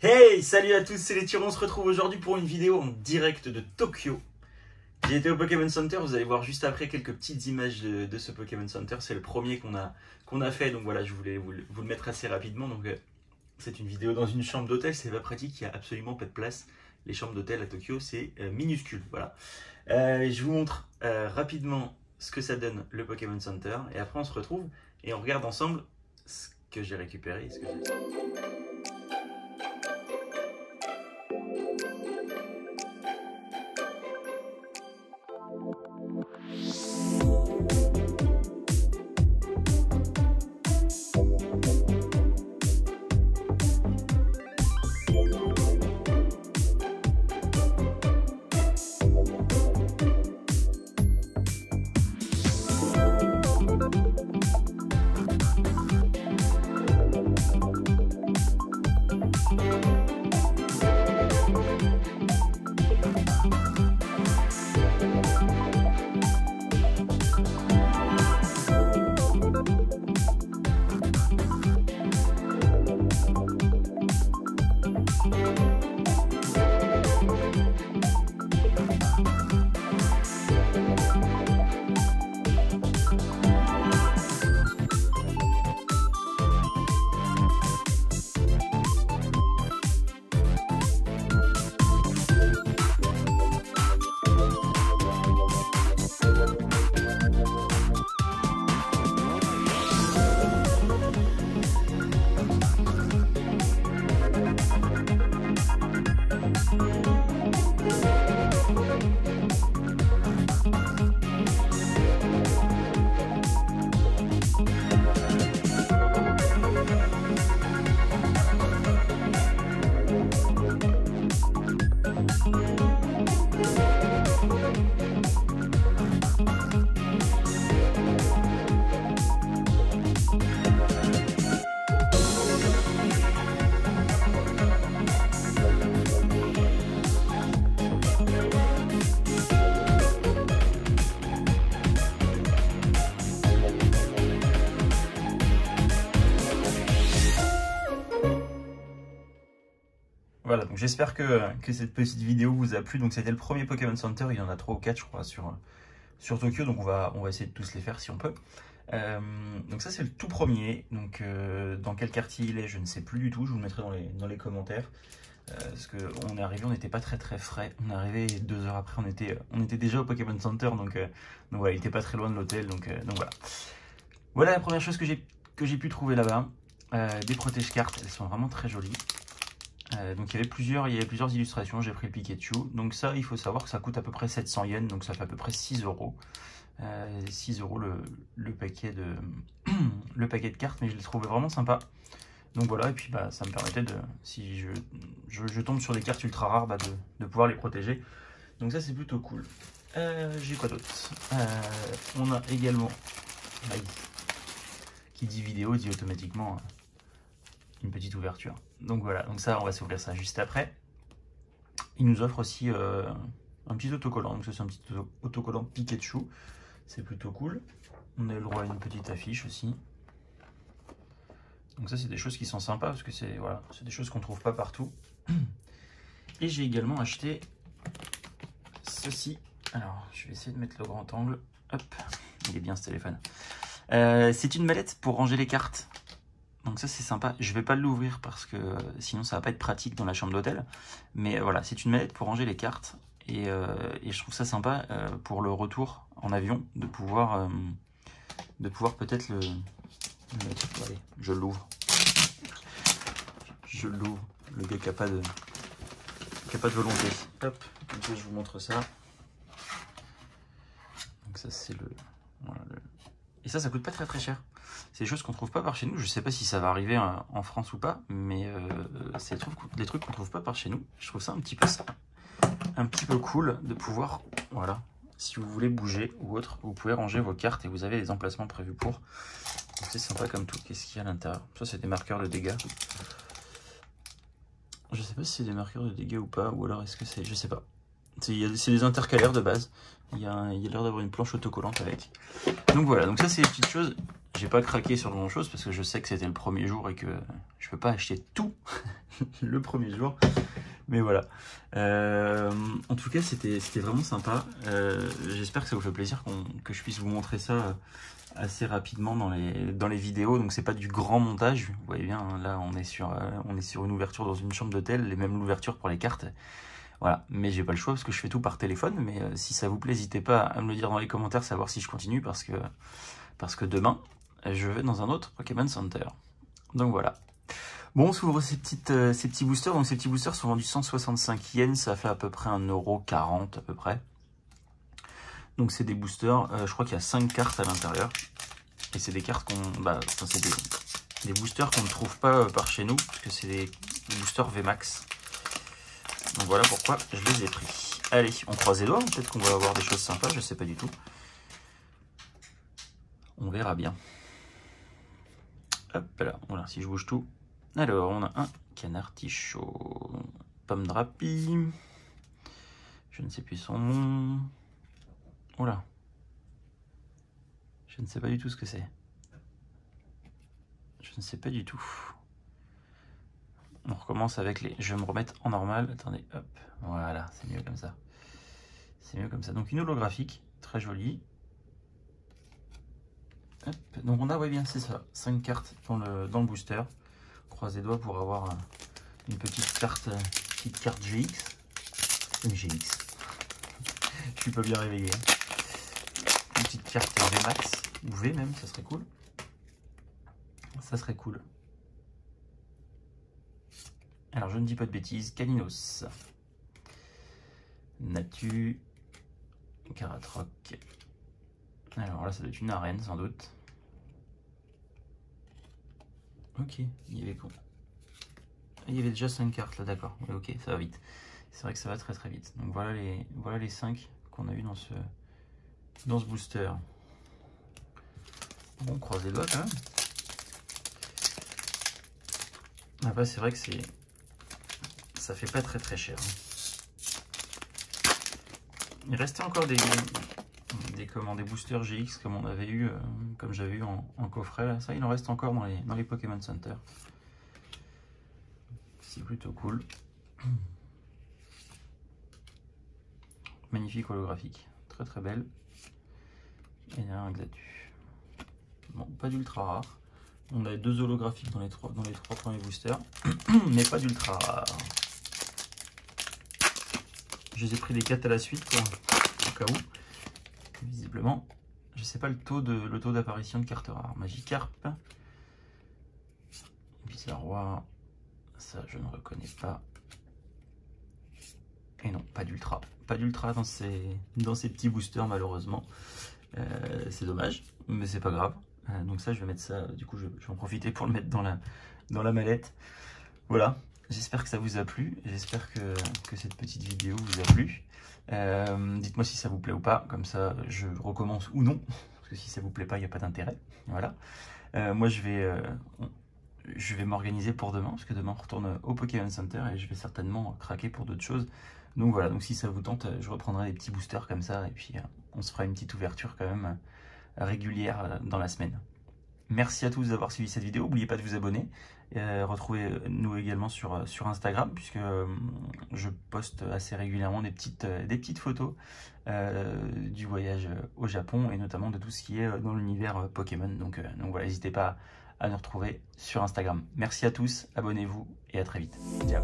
Hey, salut à tous, c'est les Tyrons, on se retrouve aujourd'hui pour une vidéo en direct de Tokyo. J'ai été au Pokémon Center, vous allez voir juste après quelques petites images de ce Pokémon Center. C'est le premier qu'on a fait, donc voilà, je voulais vous le mettre assez rapidement. Donc c'est une vidéo dans une chambre d'hôtel, c'est pas pratique, il n'y a absolument pas de place. Les chambres d'hôtel à Tokyo, c'est minuscule, voilà. Je vous montre rapidement ce que ça donne le Pokémon Center, et après on se retrouve et on regarde ensemble ce que j'ai récupéré. Voilà, donc j'espère que cette petite vidéo vous a plu. Donc c'était le premier Pokémon Center, il y en a 3 ou 4 je crois sur Tokyo, donc on va essayer de tous les faire si on peut. Donc ça c'est le tout premier, donc dans quel quartier il est je ne sais plus du tout, je vous le mettrai dans les commentaires. Parce qu'on est arrivé, on n'était pas très frais, on est arrivé 2 heures après, on était déjà au Pokémon Center, donc voilà, il n'était pas très loin de l'hôtel, donc voilà. Voilà la première chose que j'ai pu trouver là-bas, des protège-cartes, elles sont vraiment très jolies. Donc il y avait plusieurs illustrations, j'ai pris le Pikachu. Donc ça, il faut savoir que ça coûte à peu près 700 yens, donc ça fait à peu près 6 euros. 6 euros le paquet de cartes, mais je l'ai trouvé vraiment sympa. Donc voilà, et puis bah, ça me permettait de, si je tombe sur des cartes ultra rares, bah, de pouvoir les protéger. Donc ça c'est plutôt cool. J'ai quoi d'autre? On a également, qui dit vidéo dit automatiquement une petite ouverture. Donc voilà, donc ça on va s'ouvrir ça juste après. Il nous offre aussi un petit autocollant, donc ça c'est un petit autocollant Pikachu, c'est plutôt cool. On a le droit à une petite affiche aussi. Donc ça c'est des choses qui sont sympas parce que c'est voilà, c'est des choses qu'on trouve pas partout. Et j'ai également acheté ceci. Alors je vais essayer de mettre le grand angle. Hop, il est bien ce téléphone. C'est une mallette pour ranger les cartes. Donc ça c'est sympa, je vais pas l'ouvrir parce que sinon ça va pas être pratique dans la chambre d'hôtel. Mais voilà, c'est une mallette pour ranger les cartes. Et je trouve ça sympa pour le retour en avion, de pouvoir peut-être le mettre. Allez, je l'ouvre. Je l'ouvre, le gars qui a pas de volonté. Hop, comme ça je vous montre ça. Donc ça c'est voilà, et ça coûte pas très cher. C'est des choses qu'on trouve pas par chez nous. Je sais pas si ça va arriver en France ou pas, mais c'est des trucs qu'on trouve pas par chez nous. Je trouve ça un petit peu cool de pouvoir, voilà, si vous voulez bouger ou autre, vous pouvez ranger vos cartes et vous avez les emplacements prévus pour. C'est sympa comme tout. Qu'est-ce qu'il y a à l'intérieur? Ça c'est des marqueurs de dégâts. Je sais pas si c'est des marqueurs de dégâts ou pas, ou alors est-ce que c'est, je sais pas. C'est des intercalaires de base. Il y a l'air d'avoir une planche autocollante avec. Donc voilà, donc ça c'est les petites choses. J'ai pas craqué sur grand chose parce que je sais que c'était le premier jour et que je peux pas acheter tout le premier jour. Mais voilà. En tout cas, c'était vraiment sympa. J'espère que ça vous fait plaisir que je puisse vous montrer ça assez rapidement dans les vidéos. Donc c'est pas du grand montage. Vous voyez bien, hein, là on est sur une ouverture dans une chambre d'hôtel, les mêmes l'ouverture pour les cartes. Voilà, mais j'ai pas le choix parce que je fais tout par téléphone. Mais si ça vous plaît, n'hésitez pas à me le dire dans les commentaires, savoir si je continue parce que demain, je vais dans un autre Pokémon Center. Donc voilà. Bon, on s'ouvre ces petits boosters. Donc ces petits boosters sont vendus 165 yens, ça fait à peu près 1,40 € à peu près. Donc c'est des boosters, je crois qu'il y a 5 cartes à l'intérieur. Et c'est des cartes c'est des boosters qu'on ne trouve pas par chez nous, parce que c'est des boosters VMAX. Donc voilà pourquoi je les ai pris. Allez, on croise les doigts, peut-être qu'on va avoir des choses sympas, je sais pas du tout. On verra bien. Hop là, voilà, si je bouge tout. Alors, on a un Canartichaud, Pomme Drapi, je ne sais plus son nom. Oula, je ne sais pas du tout ce que c'est. Je ne sais pas du tout. On recommence avec les... Je vais me remettre en normal. Attendez, hop, voilà, c'est mieux comme ça. C'est mieux comme ça. Donc une holographique, très jolie. Hop. Donc on a, ouais bien, c'est ça, 5 cartes dans le booster. Croise les doigts pour avoir une petite carte GX. Une GX. Je suis pas bien réveillé. Une petite carte VMAX, ou V même, ça serait cool. Ça serait cool. Alors je ne dis pas de bêtises, Kalinos. Natu. Karatroc. Alors là ça doit être une arène sans doute. Ok, il y avait quoi? Il y avait déjà 5 cartes là, d'accord. Ouais, ok, ça va vite. C'est vrai que ça va très très vite. Donc voilà les 5 qu'on a eu dans ce booster. Bon, on croise les doigts quand même. Après c'est vrai que ça fait pas très très cher. Il restait encore des boosters GX comme on avait eu, comme j'avais eu en coffret. Là. Ça, il en reste encore dans les Pokémon Center. C'est plutôt cool. Magnifique holographique, très très belle. Et il y a un Xatu. Bon, pas d'ultra rare. On a 2 holographiques dans les 3 premiers boosters, mais pas d'ultra rare. Je les ai pris les 4 à la suite, quoi, au cas où. Visiblement, je sais pas le taux d'apparition de cartes rares. Magikarp, Bizarroir, ça je ne reconnais pas. Et non, pas d'ultra. Pas d'ultra dans ces petits boosters malheureusement. C'est dommage, mais c'est pas grave. Donc ça, je vais mettre ça, du coup je vais en profiter pour le mettre dans la mallette. Voilà, j'espère que ça vous a plu. J'espère que cette petite vidéo vous a plu. Dites-moi si ça vous plaît ou pas, comme ça je recommence ou non, parce que si ça vous plaît pas, il n'y a pas d'intérêt. Voilà. Moi je vais m'organiser pour demain, parce que demain on retourne au Pokémon Center et je vais certainement craquer pour d'autres choses. Donc voilà, donc si ça vous tente, je reprendrai des petits boosters comme ça, et puis on se fera une petite ouverture quand même régulière dans la semaine. Merci à tous d'avoir suivi cette vidéo, n'oubliez pas de vous abonner. Retrouvez-nous également sur Instagram, puisque je poste assez régulièrement des petites photos du voyage au Japon, et notamment de tout ce qui est dans l'univers Pokémon. Donc voilà, n'hésitez pas à nous retrouver sur Instagram. Merci à tous, abonnez-vous et à très vite. Ciao.